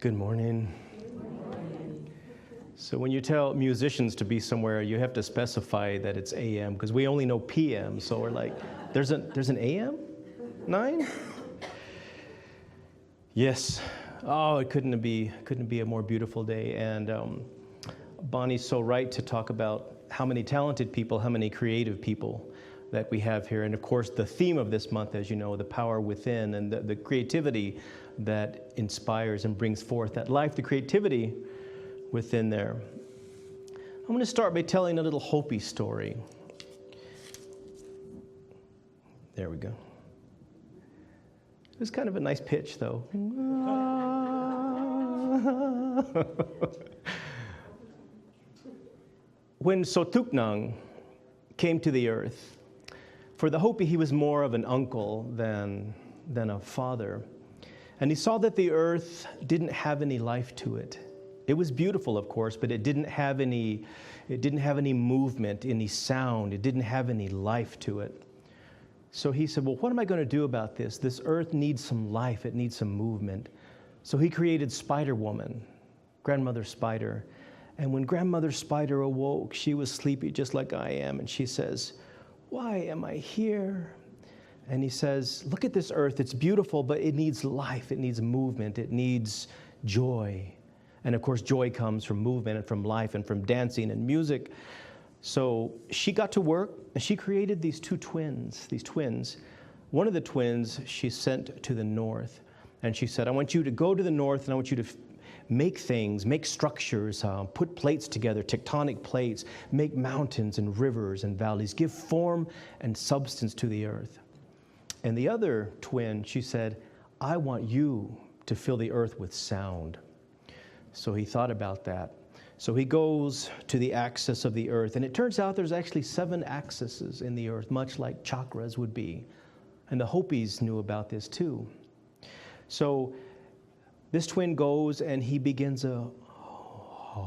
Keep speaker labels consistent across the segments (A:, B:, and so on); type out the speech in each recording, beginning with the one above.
A: Good morning. So when you tell musicians to be somewhere, you have to specify that it's AM because we only know PM. So we're like, there's an AM? 9? Yes. Oh, it couldn't be a more beautiful day. And Bonnie's so right to talk about how many talented people, how many creative people that we have here. And of course, the theme of this month, as you know, the power within and the creativity that inspires and brings forth that life, the creativity within there. I'm going to start by telling a little Hopi story. There we go. It was kind of a nice pitch, though. When Sotuknang came to the earth, for the Hopi, he was more of an uncle than a father. And he saw that the earth didn't have any life to it. It was beautiful, of course, but it didn't have any movement, any sound. It didn't have any life to it. So he said, well, what am I going to do about this? This earth needs some life. It needs some movement. So he created Spider Woman, Grandmother Spider. And when Grandmother Spider awoke, she was sleepy just like I am. And she says, why am I here? And he says, look at this earth. It's beautiful, but it needs life. It needs movement. It needs joy. And of course, joy comes from movement and from life and from dancing and music. So she got to work and she created these twins. One of the twins she sent to the north. And she said, I want you to go to the north and I want you to make things, make structures, put plates together, tectonic plates, make mountains and rivers and valleys, give form and substance to the earth. And the other twin, she said, I want you to fill the earth with sound. So he thought about that. So he goes to the axis of the earth, and it turns out there's actually 7 axes in the earth, much like chakras would be. And the Hopis knew about this too. So this twin goes and he begins a home,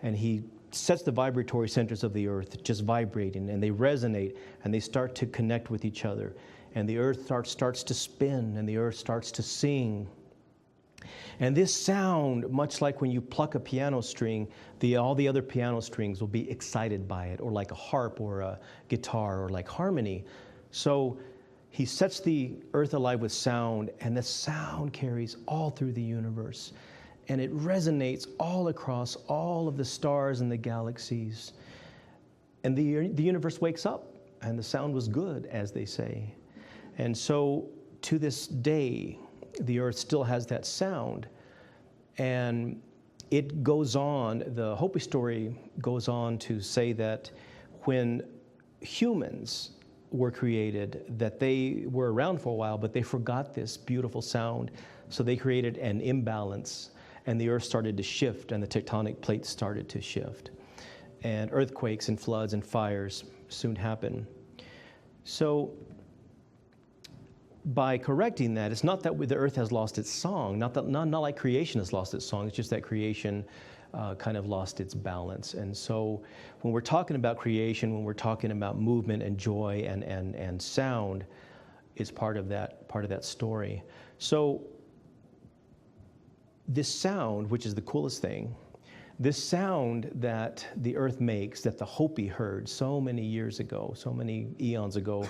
A: and he sets the vibratory centers of the earth just vibrating, and they resonate and they start to connect with each other. And the earth starts to spin, and the earth starts to sing. And this sound, much like when you pluck a piano string, all the other piano strings will be excited by it, or like a harp or a guitar or like harmony. So he sets the earth alive with sound, and the sound carries all through the universe. And it resonates all across all of the stars and the galaxies. And the universe wakes up, and the sound was good, as they say. And so to this day, the earth still has that sound. And it goes on, the Hopi story goes on to say that when humans were created, that they were around for a while, but they forgot this beautiful sound. So they created an imbalance, and the earth started to shift, and the tectonic plates started to shift. And earthquakes and floods and fires soon happen. So by correcting that, it's not that the earth has lost its song, not like creation has lost its song, it's just that creation kind of lost its balance. And so when we're talking about creation, when we're talking about movement and joy and sound, is part of that story. So this sound, which is the coolest thing, this sound that the earth makes, that the Hopi heard so many years ago, so many eons ago,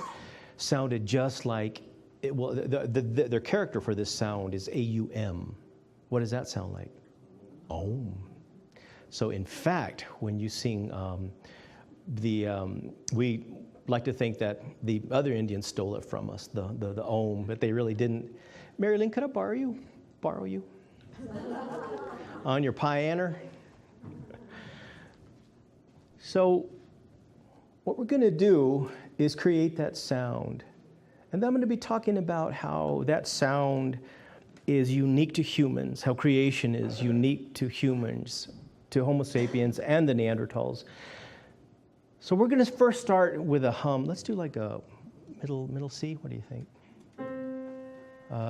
A: sounded just like their character for this sound is AUM. What does that sound like? Om. So in fact, when you sing, we like to think that the other Indians stole it from us, the Om, but they really didn't. Marilyn, could I borrow you? On your pianer? So what we're going to do is create that sound. And then I'm going to be talking about how that sound is unique to humans, how creation is unique to humans, to Homo sapiens and the Neanderthals. So we're going to first start with a hum. Let's do like a middle C. What do you think?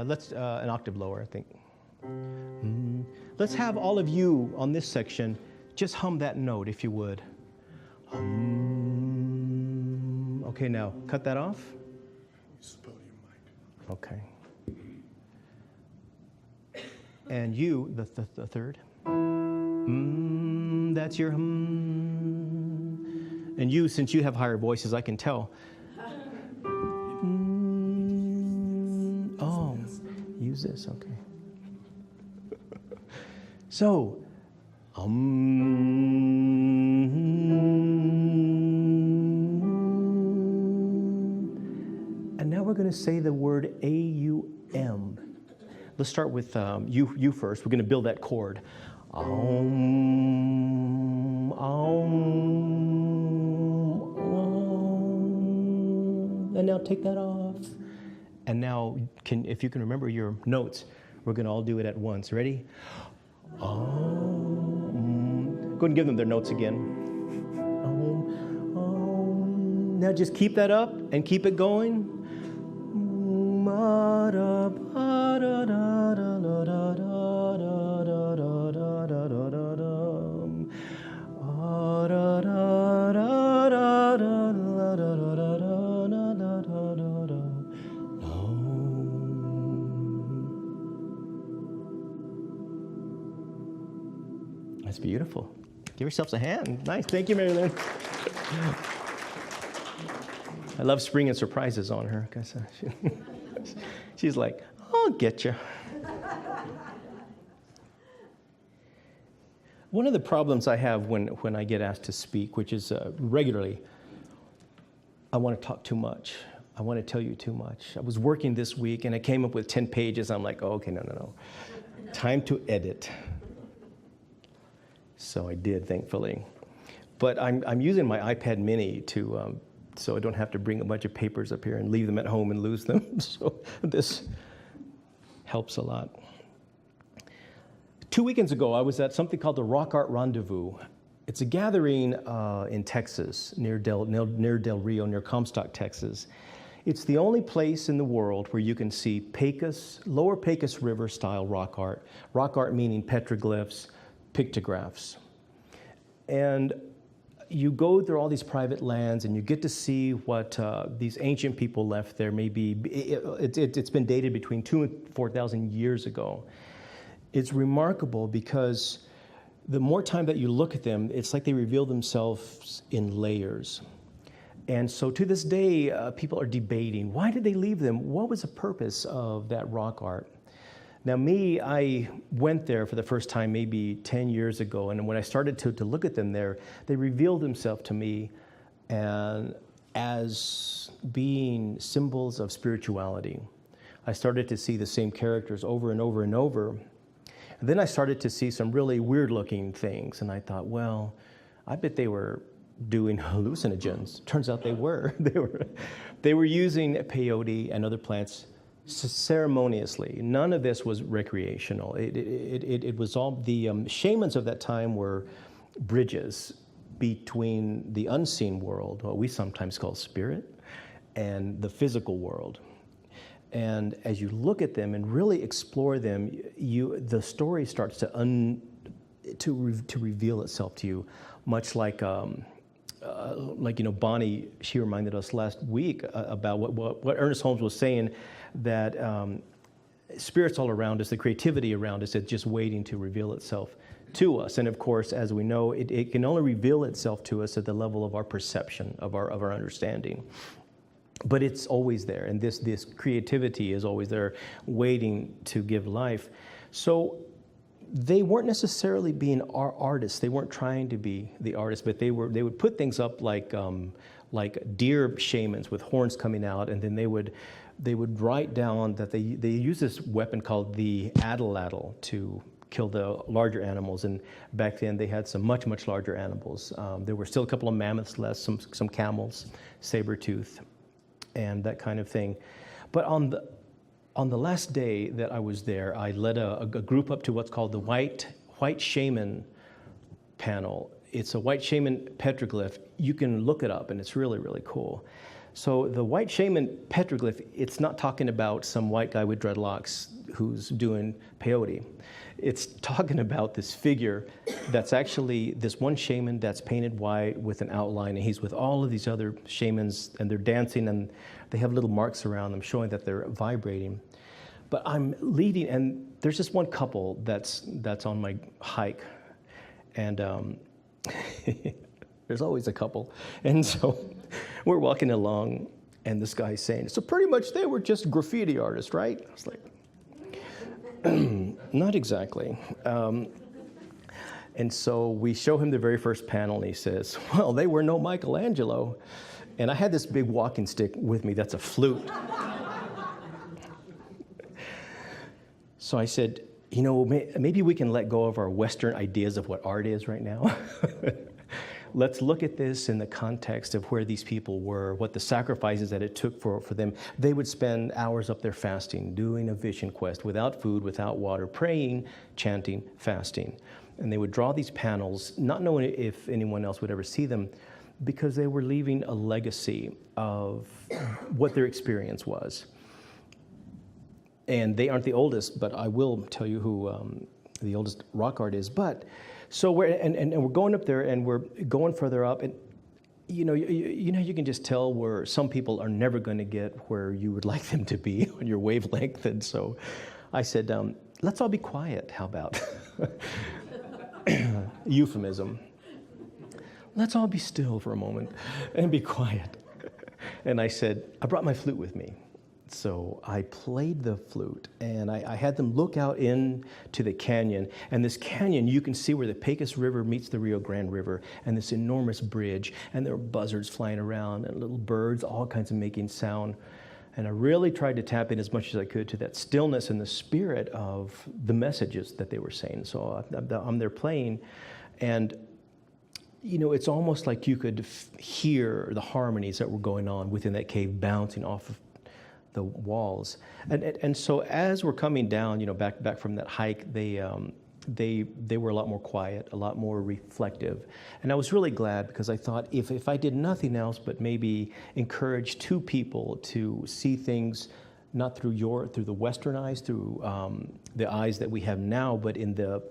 A: Let's an octave lower, I think. Let's have all of you on this section just hum that note, if you would. Okay, now cut that off.
B: Use the podium mic.
A: Okay. And you, the third. That's your And you, since you have higher voices, I can tell. Oh, use this, okay. So, and now we're going to say the word A-U-M. Let's start with you first. We're going to build that chord. Om, om, om. And now take that off. And now, if you can remember your notes, we're going to all do it at once. Ready? Om. Go ahead and give them their notes again. Om, om. Now just keep that up and keep it going. That's beautiful. Give yourselves a hand. Nice. Thank you, Mary Lynn. I love springing surprises on her. She's like, I'll get you. One of the problems I have when I get asked to speak, which is regularly, I want to talk too much. I want to tell you too much. I was working this week and I came up with 10 pages. I'm like, oh, okay, no. Time to edit. So I did, thankfully. But I'm using my iPad mini to so I don't have to bring a bunch of papers up here and leave them at home and lose them. So this helps a lot. 2 weekends ago, I was at something called the Rock Art Rendezvous. It's a gathering in Texas, near Del Rio, near Comstock, Texas. It's the only place in the world where you can see Pecos, Lower Pecos River style rock art. Rock art meaning petroglyphs, pictographs. And you go through all these private lands and you get to see what these ancient people left there. Maybe it's been dated between 2,000 and 4,000 years ago. It's remarkable because the more time that you look at them, it's like they reveal themselves in layers. And so to this day, people are debating, why did they leave them? What was the purpose of that rock art? Now me, I went there for the first time maybe 10 years ago, and when I started to look at them there, they revealed themselves to me and as being symbols of spirituality. I started to see the same characters over and over and over. And then I started to see some really weird-looking things, and I thought, well, I bet they were doing hallucinogens. Turns out they were. They were using peyote and other plants ceremoniously. None of this was recreational. It was all, the shamans of that time were bridges between the unseen world, what we sometimes call spirit, and the physical world. And as you look at them and really explore them, the story starts to reveal itself to you, much like Bonnie, she reminded us last week about what Ernest Holmes was saying, that spirits all around us, the creativity around us, it's just waiting to reveal itself to us. And of course, as we know, it can only reveal itself to us at the level of our perception, of our understanding. But it's always there, and this creativity is always there, waiting to give life. So they weren't necessarily being artists. They weren't trying to be the artists, but they would put things up like deer shamans with horns coming out, and then they would write down that they use this weapon called the atlatl to kill the larger animals. And back then they had some much larger animals. There were still a couple of mammoths left, some camels, saber-tooth, and that kind of thing. But on the last day that I was there, I led a group up to what's called the white shaman panel. It's a white shaman petroglyph. You can look it up, and it's really, really cool. So the white shaman petroglyph, it's not talking about some white guy with dreadlocks who's doing peyote. It's talking about this figure that's actually this one shaman that's painted white with an outline, and he's with all of these other shamans, and they're dancing, and they have little marks around them showing that they're vibrating. But I'm leading, and there's just one couple that's on my hike, and there's always a couple. And so we're walking along, and this guy's saying, so pretty much they were just graffiti artists, right? I was like, not exactly. And so we show him the very first panel, and he says, well, they were no Michelangelo. And I had this big walking stick with me that's a flute. So I said, you know, maybe we can let go of our Western ideas of what art is right now. Let's look at this in the context of where these people were, what the sacrifices that it took for them. They would spend hours up there fasting, doing a vision quest, without food, without water, praying, chanting, fasting. And they would draw these panels, not knowing if anyone else would ever see them, because they were leaving a legacy of what their experience was. And they aren't the oldest, but I will tell you who the oldest rock art is. But so we're going up there, and we're going further up, and you know you can just tell where some people are never going to get where you would like them to be on your wavelength. And so I said, let's all be quiet. How about euphemism? Let's all be still for a moment and be quiet. And I said, I brought my flute with me. So I played the flute, and I had them look out into the canyon. And this canyon, you can see where the Pecos River meets the Rio Grande River, and this enormous bridge. And there were buzzards flying around, and little birds, all kinds of making sound. And I really tried to tap in as much as I could to that stillness and the spirit of the messages that they were saying. So I'm there playing, and you know, it's almost like you could hear the harmonies that were going on within that cave, bouncing off of the walls. And so as we're coming down, you know, back from that hike, they were a lot more quiet, a lot more reflective. And I was really glad, because I thought if I did nothing else but maybe encourage two people to see things not through the Western eyes, through the eyes that we have now, but in the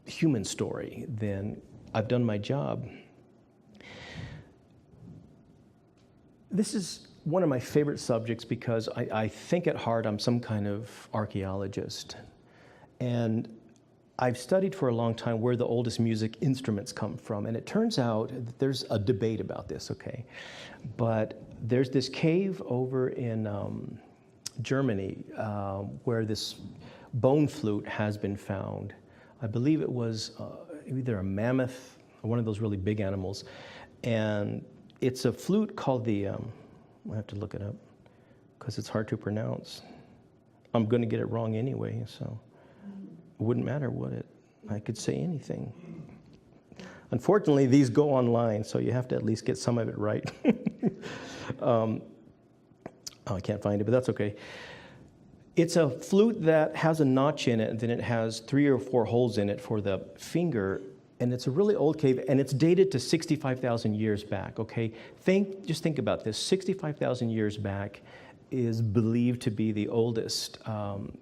A: human story, then I've done my job. This is one of my favorite subjects, because I think at heart I'm some kind of archaeologist. And I've studied for a long time where the oldest music instruments come from. And it turns out that there's a debate about this, okay? But there's this cave over in Germany where this bone flute has been found. I believe it was either a mammoth or one of those really big animals. And it's a flute called the... I have to look it up because it's hard to pronounce. I'm going to get it wrong anyway, so it wouldn't matter I could say anything. Unfortunately, these go online, so you have to at least get some of it right. I can't find it, but that's okay. It's a flute that has a notch in it, and then it has 3 or 4 holes in it for the finger. And it's a really old cave, and it's dated to 65,000 years back, okay? Just think about this. 65,000 years back is believed to be the oldest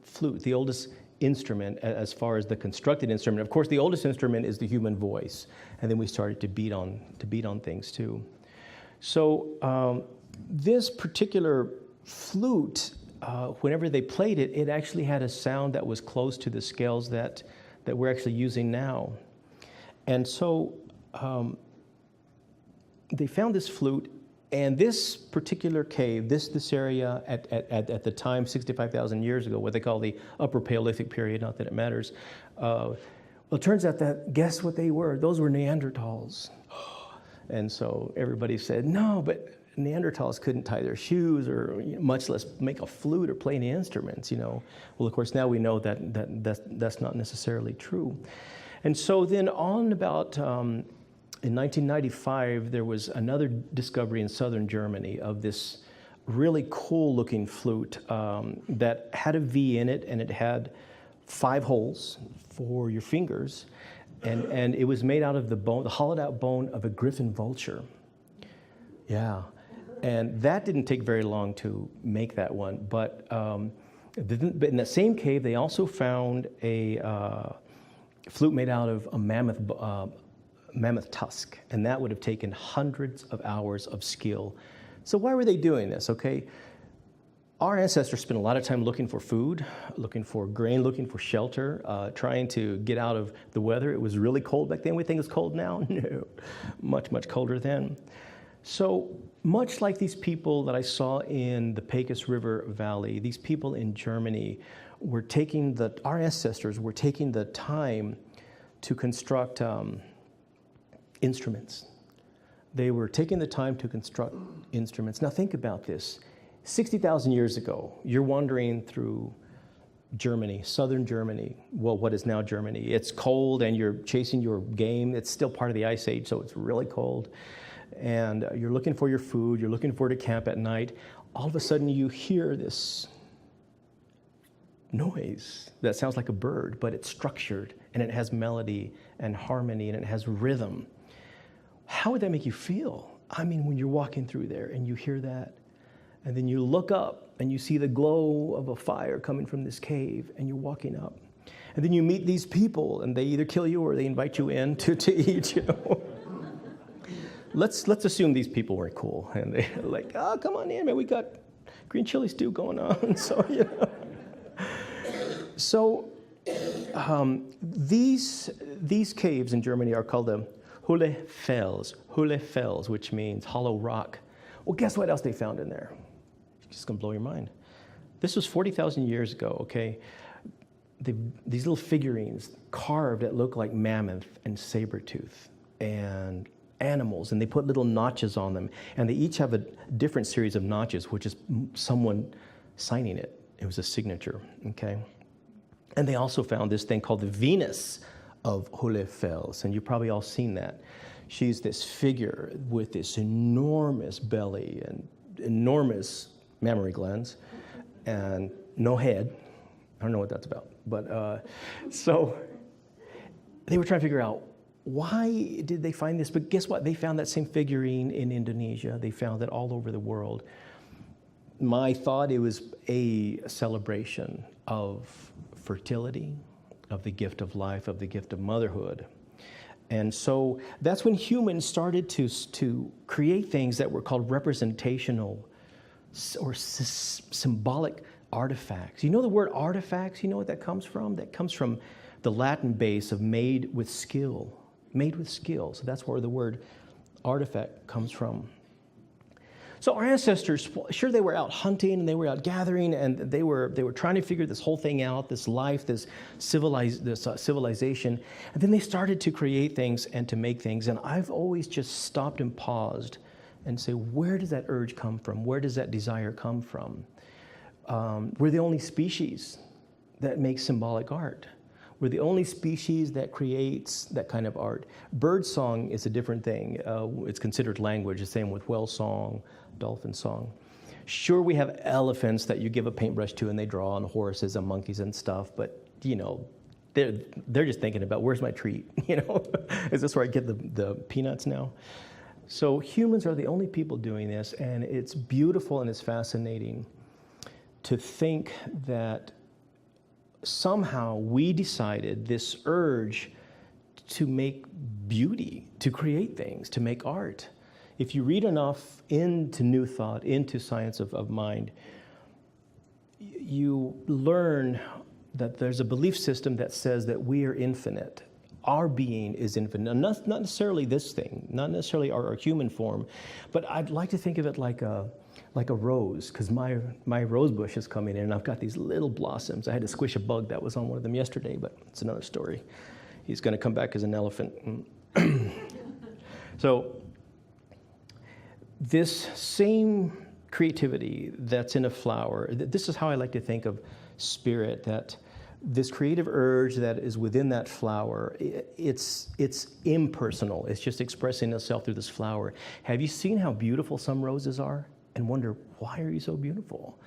A: flute, the oldest instrument as far as the constructed instrument. Of course, the oldest instrument is the human voice, and then we started to beat on things too. So this particular flute, whenever they played it, it actually had a sound that was close to the scales that we're actually using now. And so they found this flute, and this particular cave, this area at the time, 65,000 years ago, what they call the Upper Paleolithic period, not that it matters. Well, it turns out that, guess what they were? Those were Neanderthals. And so everybody said, no, but Neanderthals couldn't tie their shoes, or much less make a flute or play any instruments, you know. Well, of course, now we know that's not necessarily true. And so then on about, in 1995, there was another discovery in southern Germany of this really cool looking flute that had a V in it, and it had 5 holes for your fingers. And it was made out of the hollowed out bone of a griffin vulture. Yeah, and that didn't take very long to make that one. But in that same cave, they also found a flute made out of a mammoth tusk, and that would have taken hundreds of hours of skill. So why were they doing this? Okay, our ancestors spent a lot of time looking for food, looking for grain, looking for shelter, trying to get out of the weather. It was really cold back then. We think it's cold now? No, much, much colder then. So much like these people that I saw in the Pecos River Valley, these people in Germany were our ancestors were taking the time to construct instruments. They were taking the time to construct instruments. Now think about this. 60,000 years ago, you're wandering through Germany, southern Germany, well, what is now Germany. It's cold and you're chasing your game. It's still part of the Ice Age, so it's really cold. And you're looking for your food, you're looking for to camp at night. All of a sudden you hear this noise that sounds like a bird, but it's structured and it has melody and harmony and it has rhythm. How would that make you feel? I mean, when you're walking through there and you hear that, and then you look up and you see the glow of a fire coming from this cave, and you're walking up. And then you meet these people, and they either kill you or they invite you in to eat, you know. Let's assume these people weren't cool, and they're like, oh, come on in, man, we got green chili stew going on, so, you know. So these caves in Germany are called the Höhle Fels, which means hollow rock. Well, guess what else they found in there? It's just going to blow your mind. This was 40,000 years ago, okay? These little figurines carved that look like mammoth and saber-tooth and animals, and they put little notches on them, and they each have a different series of notches, which is someone signing it. It was a signature, okay? And they also found this thing called the Venus of Höhle Fels, and you've probably all seen that. She's this figure with this enormous belly and enormous mammary glands and no head. I don't know what that's about. But so they were trying to figure out, why did they find this? But guess what? They found that same figurine in Indonesia. They found it all over the world. My thought, it was a celebration of fertility, of the gift of life, of the gift of motherhood. And so that's when humans started to create things that were called representational or symbolic artifacts. You know the word artifacts? You know what that comes from? That comes from the Latin base of made with skill. Made with skill. So that's where the word artifact comes from. So our ancestors, sure, they were out hunting and they were out gathering and they were trying to figure this whole thing out, this life, this civilization. And then they started to create things and to make things. And I've always just stopped and paused and say, where does that urge come from? Where does that desire come from? We're the only species that makes symbolic art. We're the only species that creates that kind of art. Bird song is a different thing. It's considered language, the same with whale song, dolphin song. Sure, we have elephants that you give a paintbrush to and they draw on horses and monkeys and stuff, but, you know, they're just thinking about, where's my treat? You know, is this where I get the peanuts now? So humans are the only people doing this, and it's beautiful and it's fascinating to think that somehow we decided this urge to make beauty, to create things, to make art. If you read enough into New Thought, into Science of Mind, you learn that there's a belief system that says that we are infinite. Our being is infinite. Not necessarily this thing, not necessarily our human form, but I'd like to think of it like a rose, because my rose bush is coming in and I've got these little blossoms. I had to squish a bug that was on one of them yesterday, but it's another story. He's going to come back as an elephant. So this same creativity that's in a flower, this is how I like to think of spirit, that this creative urge that is within that flower, it's impersonal. It's just expressing itself through this flower. Have you seen how beautiful some roses are? And wonder, why are you so beautiful?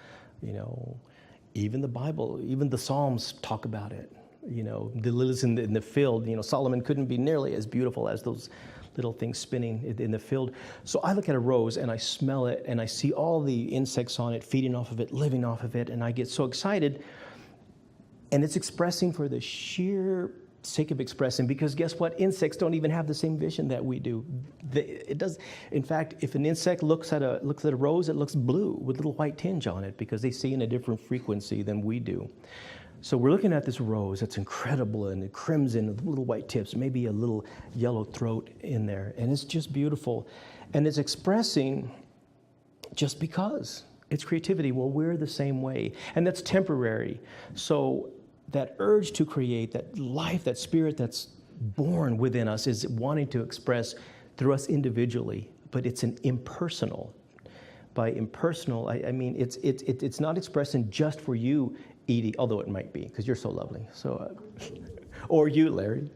A: You know, even the Bible, even the Psalms talk about it. You know, the lilies in the field, you know, Solomon couldn't be nearly as beautiful as those little things spinning in the field. So I look at a rose and I smell it and I see all the insects on it, feeding off of it, living off of it, and I get so excited. And it's expressing for the sheer sake of expressing, because guess what? Insects don't even have the same vision that we do. It does. In fact, if an insect looks at a rose, it looks blue with a little white tinge on it because they see in a different frequency than we do. So we're looking at this rose that's incredible and crimson with little white tips, maybe a little yellow throat in there, and it's just beautiful. And it's expressing just because. It's creativity. Well, we're the same way, and that's temporary. So that urge to create, that life, that spirit that's born within us is wanting to express through us individually, but it's an impersonal. By impersonal, I mean it's not expressing just for you, Edie, although it might be, because you're so lovely. So, or you, Larry.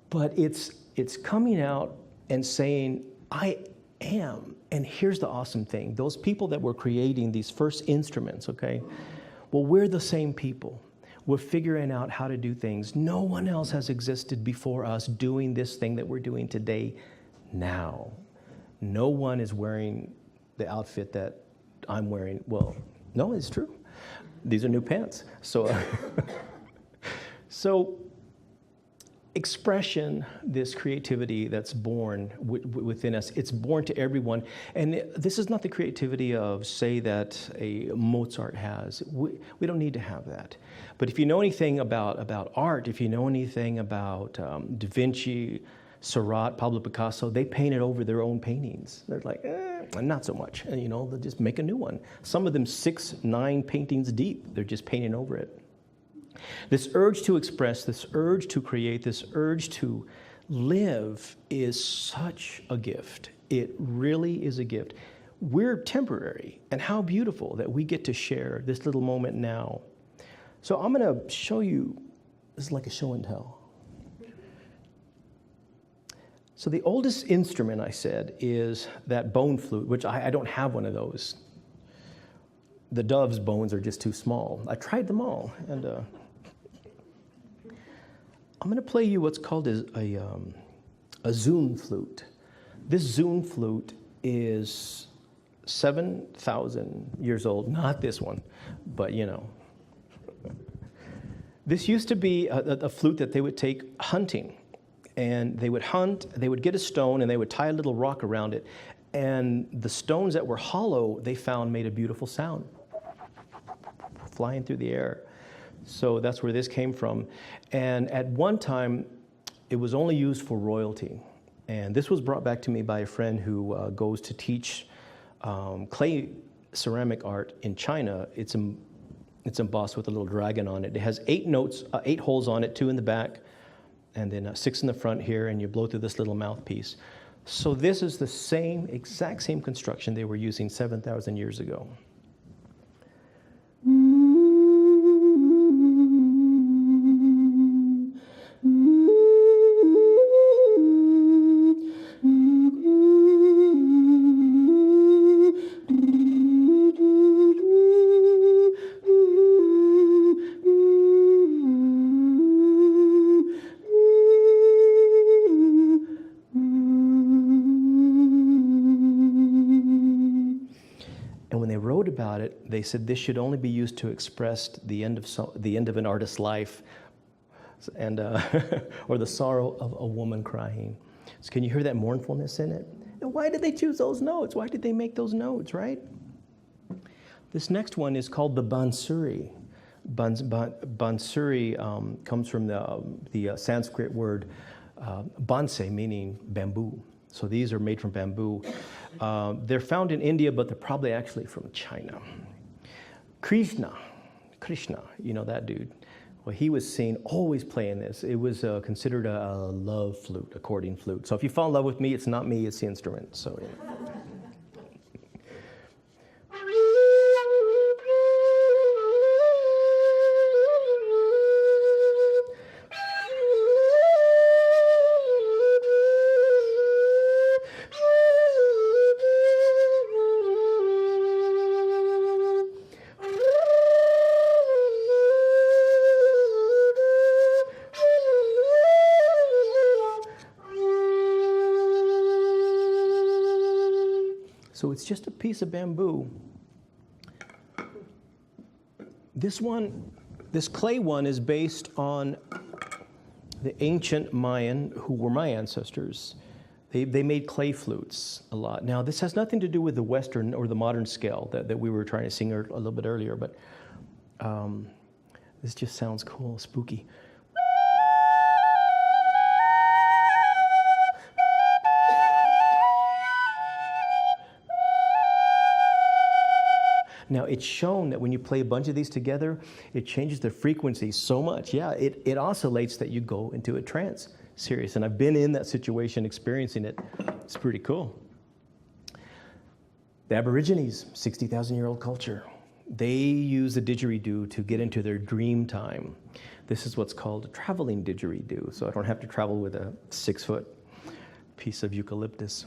A: But it's coming out and saying, I am. And here's the awesome thing. Those people that were creating these first instruments, okay, well, we're the same people. We're figuring out how to do things. No one else has existed before us doing this thing that we're doing today now. No one is wearing the outfit that I'm wearing. Well, no, it's true. These are new pants. So, so expression, this creativity that's born within us, it's born to everyone. And this is not the creativity of, say, that a Mozart has. We don't need to have that. But if you know anything about art, if you know anything about Da Vinci, Seurat, Pablo Picasso, they painted over their own paintings. They're like, not so much. And, you know, they'll just make a new one. Some of them 6, 9 paintings deep. They're just painting over it. This urge to express, this urge to create, this urge to live is such a gift. It really is a gift. We're temporary, and how beautiful that we get to share this little moment now. So I'm going to show you, this is like a show and tell. So the oldest instrument, I said, is that bone flute, which I don't have one of those. The dove's bones are just too small. I tried them all, and I'm going to play you what's called a Zun flute. This Zun flute is 7,000 years old. Not this one, but you know. This used to be a flute that they would take hunting. And they would hunt, they would get a stone, and they would tie a little rock around it. And the stones that were hollow, they found made a beautiful sound, flying through the air. So that's where this came from. And at one time, it was only used for royalty. And this was brought back to me by a friend who goes to teach clay ceramic art in China. It's embossed with a little dragon on it. It has 8 notes, 8 holes on it, 2 in the back, and then 6 in the front here, and you blow through this little mouthpiece. So this is the exact same construction they were using 7,000 years ago. About it, they said this should only be used to express the end of an artist's life, and or the sorrow of a woman crying. So can you hear that mournfulness in it? And why did they choose those notes? Why did they make those notes, right? This next one is called the bansuri. Bansuri comes from the Sanskrit word banse, meaning bamboo. So these are made from bamboo. They're found in India, but they're probably actually from China. Krishna, you know that dude. Well, he was seen always playing this. It was considered a love flute, a courting flute. So if you fall in love with me, it's not me, it's the instrument. So, yeah. So it's just a piece of bamboo. This clay one is based on The ancient Mayan, who were my ancestors, they made clay flutes a lot. Now, this has nothing to do with the Western or the modern scale that we were trying to sing a little bit earlier, but this just sounds cool, spooky. Now, it's shown that when you play a bunch of these together, it changes the frequency so much. Yeah, it oscillates that you go into a trance. Serious. And I've been in that situation experiencing it. It's pretty cool. The Aborigines, 60,000-year-old culture. They use the didgeridoo to get into their dream time. This is what's called a traveling didgeridoo, so I don't have to travel with a 6-foot piece of eucalyptus.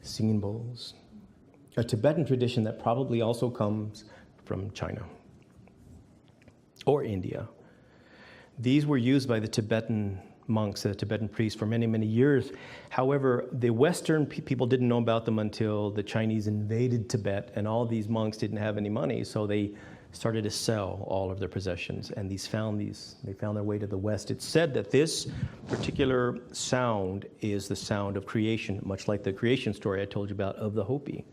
A: Singing bowls. A Tibetan tradition that probably also comes from China or India. These were used by the Tibetan monks, the Tibetan priests, for many, many years. However, the Western people didn't know about them until the Chinese invaded Tibet, and all these monks didn't have any money, so they started to sell all of their possessions, and they found their way to the West. It's said that this particular sound is the sound of creation, much like the creation story I told you about of the Hopi.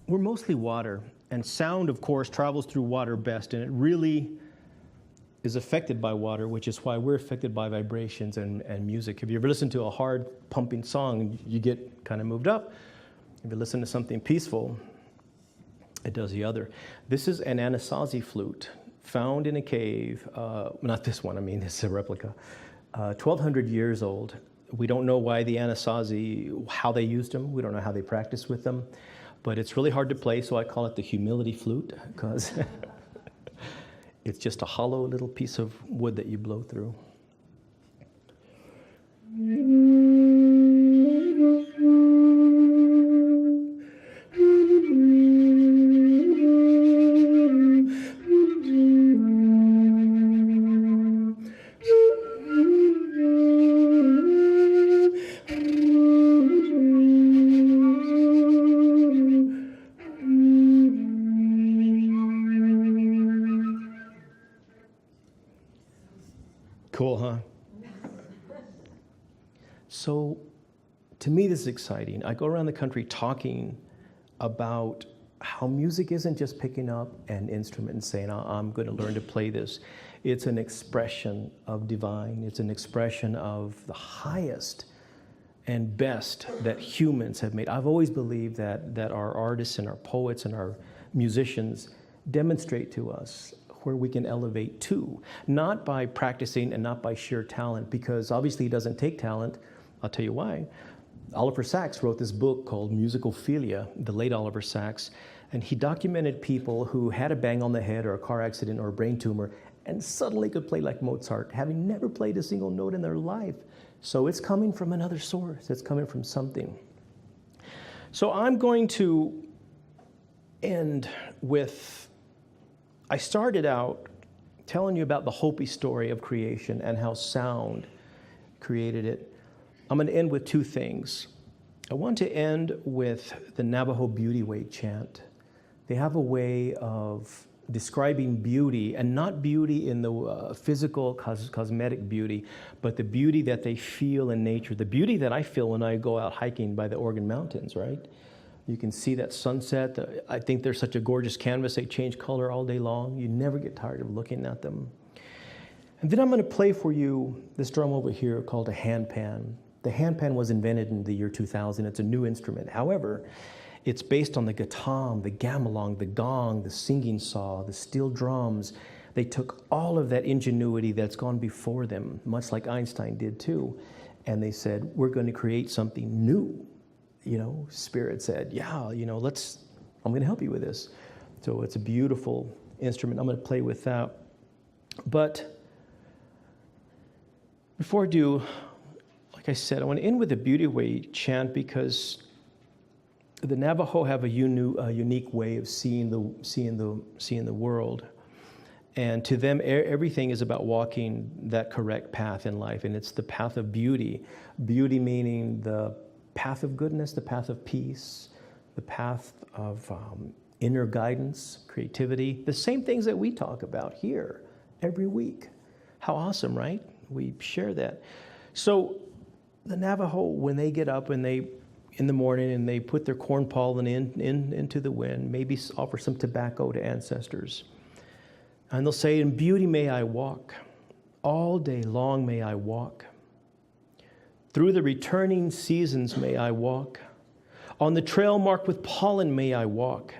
A: We're mostly water, and sound, of course, travels through water best, and it really is affected by water, which is why we're affected by vibrations and music. If you ever listen to a hard pumping song, you get kind of moved up. If you listen to something peaceful, it does the other. This is an Anasazi flute found in a cave. Not this one, I mean, this is a replica. 1,200 years old. We don't know why the Anasazi, how they used them. We don't know how they practiced with them. But it's really hard to play, so I call it the humility flute, because it's just a hollow little piece of wood that you blow through. Cool, huh? So, to me, this is exciting. I go around the country talking about how music isn't just picking up an instrument and saying, I'm going to learn to play this. It's an expression of divine. It's an expression of the highest and best that humans have made. I've always believed that our artists and our poets and our musicians demonstrate to us where we can elevate to, not by practicing and not by sheer talent, because obviously it doesn't take talent. I'll tell you why. Oliver Sacks wrote this book called Musicophilia, the late Oliver Sacks, and he documented people who had a bang on the head or a car accident or a brain tumor and suddenly could play like Mozart, having never played a single note in their life. So it's coming from another source. It's coming from something. So I'm going to end with, I started out telling you about the Hopi story of creation and how sound created it. I'm going to end with two things. I want to end with the Navajo Beauty Way chant. They have a way of describing beauty, and not beauty in the physical, cosmetic beauty, but the beauty that they feel in nature, the beauty that I feel when I go out hiking by the Oregon Mountains, right? You can see that sunset. I think they're such a gorgeous canvas. They change color all day long. You never get tired of looking at them. And then I'm going to play for you this drum over here called a handpan. The handpan was invented in the year 2000. It's a new instrument. However, it's based on the gatam, the gamelan, the gong, the singing saw, the steel drums. They took all of that ingenuity that's gone before them, much like Einstein did too, and they said, we're going to create something new. You know, Spirit said, yeah, you know, I'm going to help you with this. So it's a beautiful instrument. I'm going to play with that. But Before I do, like I said, I want to end with a Beauty Way chant because the Navajo have a unique way of seeing the world. And to them, everything is about walking that correct path in life, and it's the path of beauty. Beauty meaning the path of goodness, the path of peace, the path of inner guidance, creativity, the same things that we talk about here every week. How awesome, right? We share that. So the Navajo, when they get up and in the morning and they put their corn pollen into the wind, maybe offer some tobacco to ancestors. And they'll say, in beauty may I walk, all day long may I walk. Through the returning seasons may I walk. On the trail marked with pollen may I walk.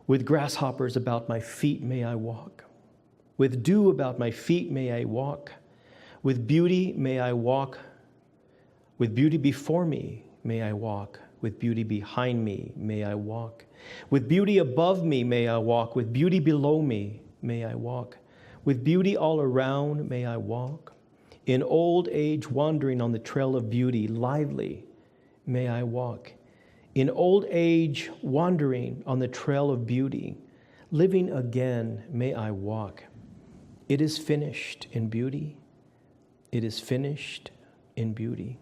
A: With grasshoppers about my feet may I walk. With dew about my feet may I walk. With beauty may I walk. With beauty before me may I walk. With beauty behind me may I walk. With beauty above me may I walk. With beauty below me may I walk. With beauty all around may I walk. In old age wandering on the trail of beauty, lively may I walk. In old age wandering on the trail of beauty, living again may I walk. It is finished in beauty. It is finished in beauty.